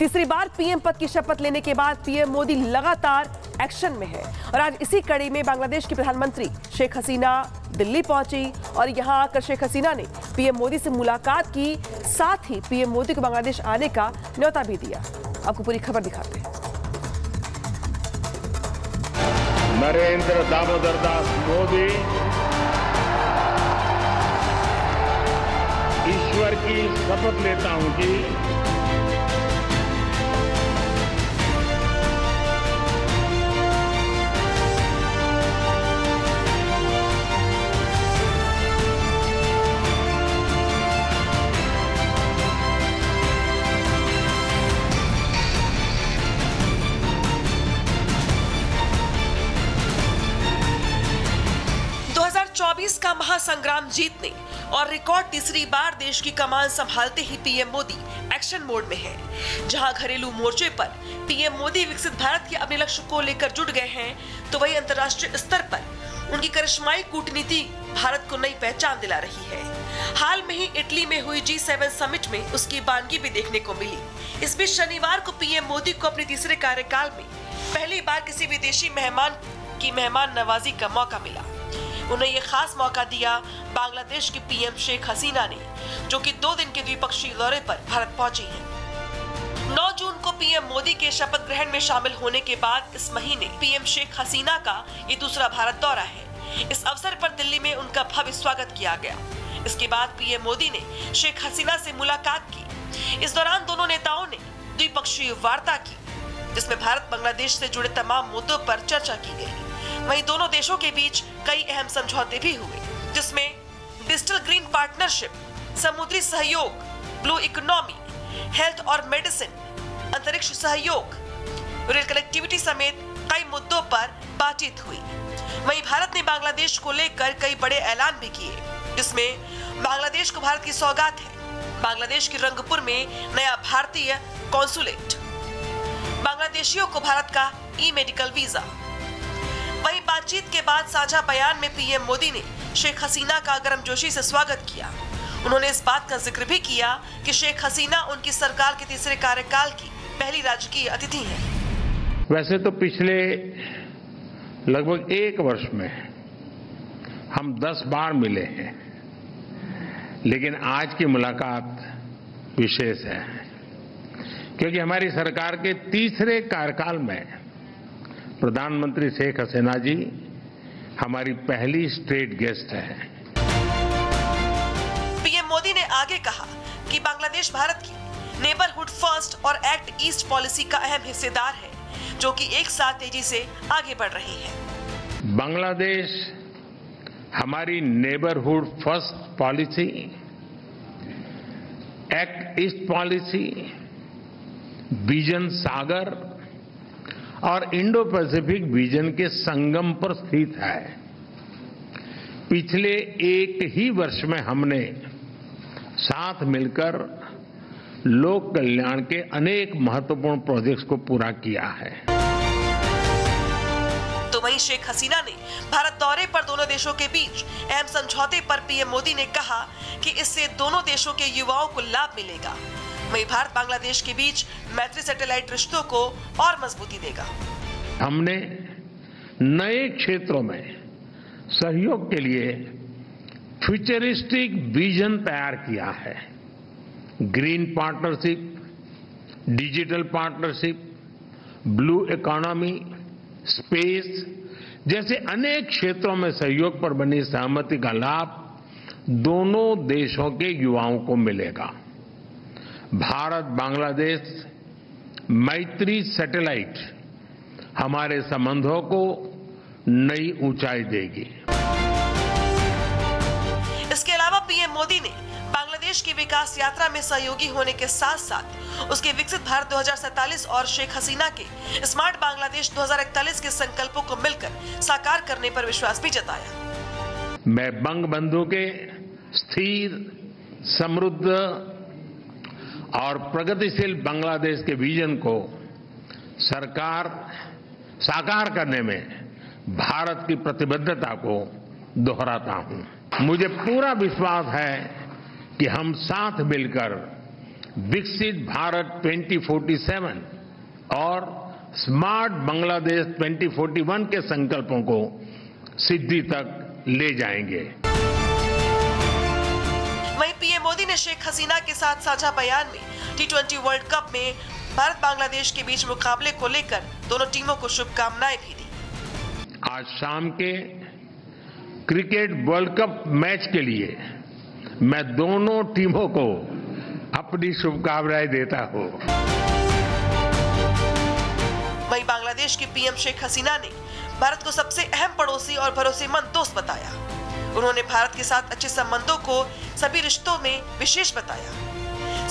तीसरी बार पीएम पद की शपथ लेने के बाद पीएम मोदी लगातार एक्शन में है और आज इसी कड़ी में बांग्लादेश की प्रधानमंत्री शेख हसीना दिल्ली पहुंची और यहां आकर शेख हसीना ने पीएम मोदी से मुलाकात की, साथ ही पीएम मोदी को बांग्लादेश आने का न्योता भी दिया। आपको पूरी खबर दिखाते हैं। नरेंद्र दामोदर दास मोदी ईश्वर की शपथ लेता हूं कि का महासंग्राम जीतने और रिकॉर्ड तीसरी बार देश की कमान संभालते ही पीएम मोदी एक्शन मोड में है। जहां घरेलू मोर्चे पर पीएम मोदी विकसित भारत के अपने लक्ष्य को लेकर जुट गए हैं, तो वहीं अंतर्राष्ट्रीय स्तर पर उनकी करिश्माई कूटनीति भारत को नई पहचान दिला रही है। हाल में ही इटली में हुई G7 समिट में उसकी बानगी भी देखने को मिली। इस बीच शनिवार को पीएम मोदी को अपने तीसरे कार्यकाल में पहली बार किसी विदेशी मेहमान की मेहमान नवाजी का मौका मिला। उन्हें यह खास मौका दिया बांग्लादेश की पीएम शेख हसीना ने, जो कि 2 दिन के द्विपक्षीय दौरे पर भारत पहुंची हैं। 9 जून को पीएम मोदी के शपथ ग्रहण में शामिल होने के बाद इस महीने पीएम शेख हसीना का ये दूसरा भारत दौरा है। इस अवसर पर दिल्ली में उनका भव्य स्वागत किया गया। इसके बाद पीएम मोदी ने शेख हसीना से मुलाकात की। इस दौरान दोनों नेताओं ने द्विपक्षीय वार्ता की, जिसमें भारत बांग्लादेश से जुड़े तमाम मुद्दों पर चर्चा की गई। वहीं दोनों देशों के बीच कई अहम समझौते भी हुए, जिसमें डिजिटल ग्रीन पार्टनरशिप, समुद्री सहयोग, ब्लू इकोनॉमी, हेल्थ और मेडिसिन, अंतरिक्ष सहयोग, रेल कनेक्टिविटी समेत कई मुद्दों पर बातचीत हुई। वहीं भारत ने बांग्लादेश को लेकर कई बड़े ऐलान भी किए, जिसमें बांग्लादेश को भारत की सौगात है, बांग्लादेश के रंगपुर में नया भारतीय कॉन्सुलेट, बांग्लादेशियों को भारत का ई-मेडिकल वीजा। वहीं बातचीत के बाद साझा बयान में पीएम मोदी ने शेख हसीना का गर्मजोशी से स्वागत किया। उन्होंने इस बात का जिक्र भी किया कि शेख हसीना उनकी सरकार के तीसरे कार्यकाल की पहली राजकीय अतिथि हैं। वैसे तो पिछले लगभग 1 वर्ष में हम 10 बार मिले हैं, लेकिन आज की मुलाकात विशेष है क्योंकि हमारी सरकार के तीसरे कार्यकाल में प्रधानमंत्री शेख हसीना जी हमारी पहली स्टेट गेस्ट है। पीएम मोदी ने आगे कहा कि बांग्लादेश भारत की नेबरहुड फर्स्ट और एक्ट ईस्ट पॉलिसी का अहम हिस्सेदार है, जो कि एक साथ तेजी से आगे बढ़ रही है। बांग्लादेश हमारी neighbourhood first policy, act east policy, vision Sagar और इंडो पैसिफिक विजन के संगम पर स्थित है। पिछले 1 ही वर्ष में हमने साथ मिलकर लोक कल्याण के अनेक महत्वपूर्ण प्रोजेक्ट्स को पूरा किया है। तो वहीं शेख हसीना ने भारत दौरे पर दोनों देशों के बीच अहम समझौते पर पीएम मोदी ने कहा कि इससे दोनों देशों के युवाओं को लाभ मिलेगा। वहीं भारत बांग्लादेश के बीच मैत्री सैटेलाइट रिश्तों को और मजबूती देगा। हमने नए क्षेत्रों में सहयोग के लिए फ्यूचरिस्टिक विजन तैयार किया है। Green partnership, digital partnership, blue economy, space जैसे अनेक क्षेत्रों में सहयोग पर बनी सहमति का लाभ दोनों देशों के युवाओं को मिलेगा। भारत बांग्लादेश मैत्री सैटेलाइट हमारे संबंधों को नई ऊंचाई देगी। इसके अलावा पीएम मोदी ने बांग्लादेश की विकास यात्रा में सहयोगी होने के साथ साथ उसके विकसित भारत 2047 और शेख हसीना के स्मार्ट बांग्लादेश 2041 के संकल्पों को मिलकर साकार करने पर विश्वास भी जताया। मैं बंगबंधु के स्थिर, समृद्ध और प्रगतिशील बांग्लादेश के विजन को सरकार साकार करने में भारत की प्रतिबद्धता को दोहराता हूं। मुझे पूरा विश्वास है कि हम साथ मिलकर विकसित भारत 2047 और स्मार्ट बांग्लादेश 2041 के संकल्पों को सिद्धि तक ले जाएंगे। वहीं पीएम मोदी ने शेख हसीना के साथ साझा बयान में T20 वर्ल्ड कप में भारत बांग्लादेश के बीच मुकाबले को लेकर दोनों टीमों को शुभकामनाएं भी दी। आज शाम के क्रिकेट वर्ल्ड कप मैच के लिए मैं दोनों टीमों को अपनी शुभकामनाएं देता हूं। वहीं बांग्लादेश की पीएम शेख हसीना ने भारत को सबसे अहम पड़ोसी और भरोसेमंद दोस्त बताया। उन्होंने भारत के साथ अच्छे संबंधों को सभी रिश्तों में विशेष बताया।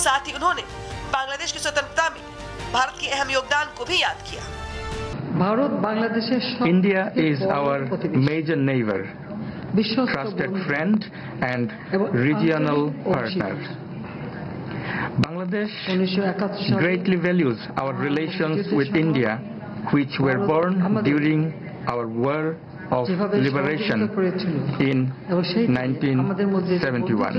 साथ ही उन्होंने बांग्लादेश की स्वतंत्रता में भारत के अहम योगदान को भी याद किया। Bharat Bangladesh India is our major neighbor, trusted friend and regional partner. Bangladesh greatly values our relations with India, which were born during our war of liberation in 1971.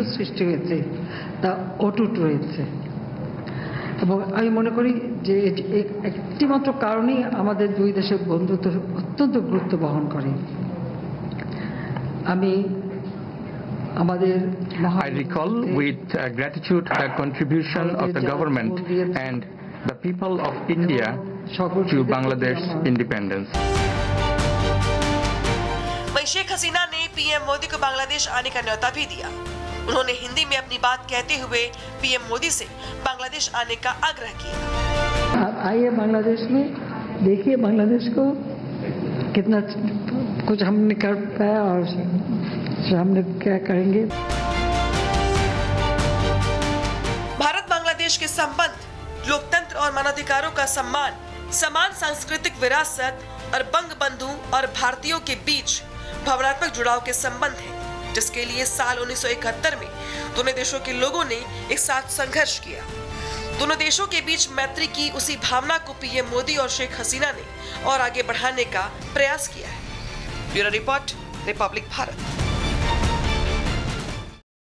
এবং আমি মনে করি যে একটি মাত্র কারণেই আমাদের দুই দেশের বন্ধুত্ব অত্যন্ত গুরুত্ব বহন করে। আমি আমাদের I recall with gratitude the contribution of the government and the people of India to Bangladesh's independence. वहीं शेख हसीना ने पीएम मोदी को बांग्लादेश आने का न्योता भी दिया। उन्होंने हिंदी में अपनी बात कहते हुए पीएम मोदी से बांग्लादेश आने का आग्रह किया। आप आइए बांग्लादेश में, देखिए बांग्लादेश को कितना कुछ हमने कर पाया और हमने क्या करेंगे। भारत बांग्लादेश के संबंध लोकतंत्र और मानवाधिकारों का सम्मान, समान सांस्कृतिक विरासत और बंग बंधु और भारतीयों के बीच भावनात्मक जुड़ाव के संबंध है, जिसके लिए साल 1971 में दोनों देशों के लोगों ने एक साथ संघर्ष किया। दोनों देशों के बीच मैत्री की उसी भावना को पीएम मोदी और शेख हसीना ने और आगे बढ़ाने का प्रयास किया है। Bureau report, Republic Bharat.